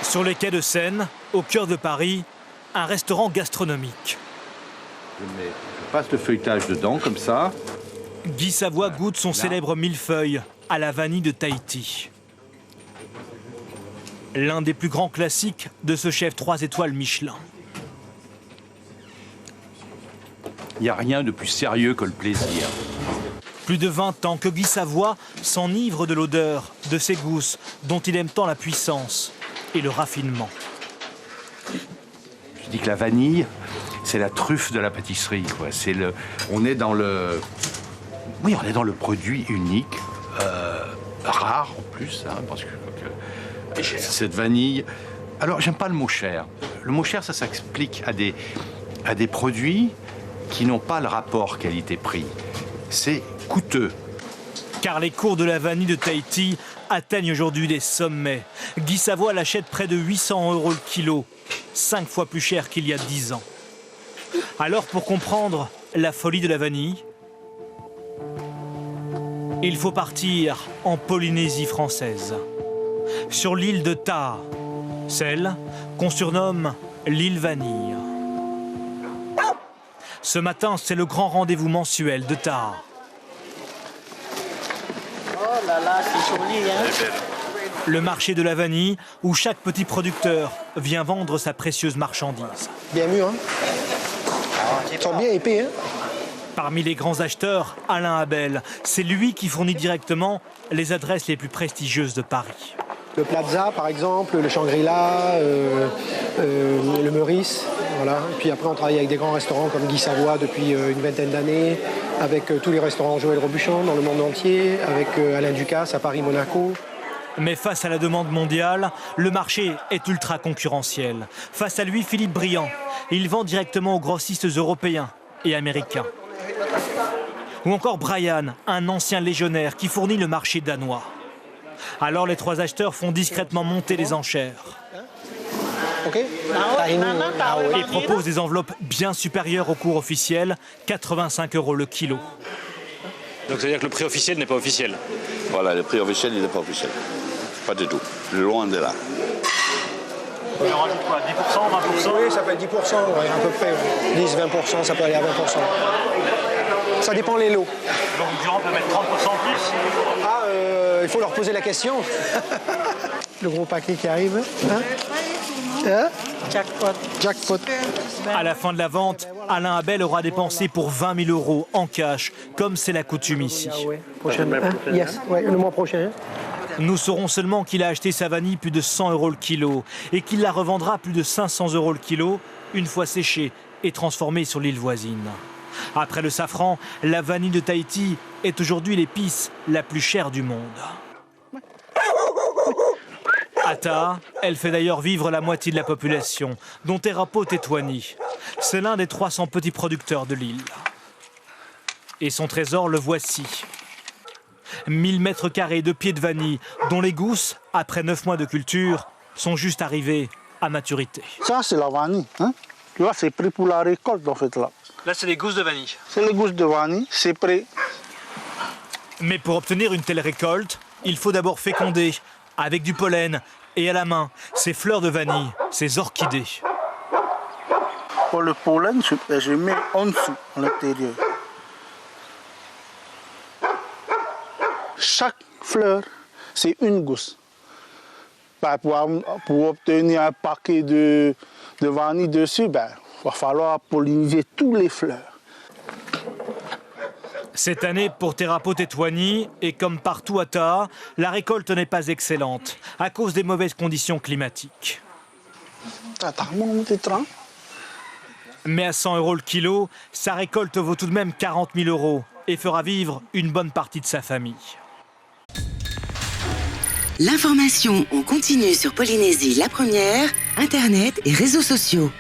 Sur les quais de Seine, au cœur de Paris, un restaurant gastronomique. Je passe le feuilletage dedans, comme ça. Guy Savoy goûte son célèbre millefeuille à la vanille de Tahiti. L'un des plus grands classiques de ce chef 3 étoiles Michelin. Il n'y a rien de plus sérieux que le plaisir. Plus de 20 ans que Guy Savoy s'enivre de l'odeur de ces gousses dont il aime tant la puissance et le raffinement. Je dis que la vanille, c'est la truffe de la pâtisserie, quoi. On est dans le produit unique, rare en plus, hein, parce que cette vanille. Alors, j'aime pas le mot cher. Le mot cher, ça s'explique à des produits qui n'ont pas le rapport qualité-prix. C'est coûteux. Car les cours de la vanille de Tahiti atteignent aujourd'hui des sommets. Guy Savoy l'achète près de 800 € le kilo, 5 fois plus cher qu'il y a 10 ans. Alors pour comprendre la folie de la vanille, il faut partir en Polynésie française, sur l'île de Taha, celle qu'on surnomme l'île Vanille. Ce matin, c'est le grand rendez-vous mensuel de Taha. Oh là là, c'est joli, hein? Le marché de la vanille, où chaque petit producteur vient vendre sa précieuse marchandise. Bien mûr, hein? Ils sont bien épais, hein? Parmi les grands acheteurs, Alain Abel. C'est lui qui fournit directement les adresses les plus prestigieuses de Paris. Le Plaza, par exemple, le Shangri-La, le Meurice, voilà. Et puis après, on travaille avec des grands restaurants comme Guy Savoy depuis une vingtaine d'années, avec tous les restaurants Joël Robuchon dans le monde entier, avec Alain Ducasse à Paris-Monaco. Mais face à la demande mondiale, le marché est ultra concurrentiel. Face à lui, Philippe Briand. Il vend directement aux grossistes européens et américains. Ou encore Brian, un ancien légionnaire qui fournit le marché danois. Alors les trois acheteurs font discrètement monter les enchères. OK. Et proposent des enveloppes bien supérieures au cours officiel, 85 € le kilo. Donc ça veut dire que le prix officiel n'est pas officiel? Voilà, le prix officiel, il n'est pas officiel. Pas du tout. Loin de là. On rajoute quoi, 10%, 20%? Oui, ça peut être 10%, ouais, à peu près. 10-20%, ça peut aller à 20%. Ça dépend les lots. Donc Durand peut mettre 30% en plus? Ah, il faut leur poser la question. Le gros paquet qui arrive. Hein? Hein? Jackpot. Jackpot. À la fin de la vente, Alain Abel aura dépensé pour 20 000 € en cash, comme c'est la coutume ici. Prochaine, hein? Yes, ouais, le mois prochain. Nous saurons seulement qu'il a acheté sa vanille plus de 100 € le kilo et qu'il la revendra plus de 500 € le kilo une fois séchée et transformée sur l'île voisine. Après le safran, la vanille de Tahiti est aujourd'hui l'épice la plus chère du monde. À Taha, elle fait d'ailleurs vivre la moitié de la population, dont Terapo Tetouani. C'est l'un des 300 petits producteurs de l'île. Et son trésor, le voici. 1000 mètres carrés de pieds de vanille, dont les gousses, après 9 mois de culture, sont juste arrivées à maturité. Ça, c'est la vanille. Hein? Là, c'est prêt pour la récolte, en fait. Là, c'est des gousses de vanille. C'est les gousses de vanille, c'est prêt. Mais pour obtenir une telle récolte, il faut d'abord féconder, avec du pollen et à la main, ces fleurs de vanille, ces orchidées. Pour le pollen, je mets en dessous, à l'intérieur. Chaque fleur, c'est une gousse. Pour obtenir un paquet de vanille dessus, il va falloir polliniser toutes les fleurs. Cette année, pour Terapo Tetouani, et comme partout à Taha, la récolte n'est pas excellente, à cause des mauvaises conditions climatiques. Mais à 100 € le kilo, sa récolte vaut tout de même 40 000 € et fera vivre une bonne partie de sa famille. L'information en continu sur Polynésie la première, Internet et réseaux sociaux.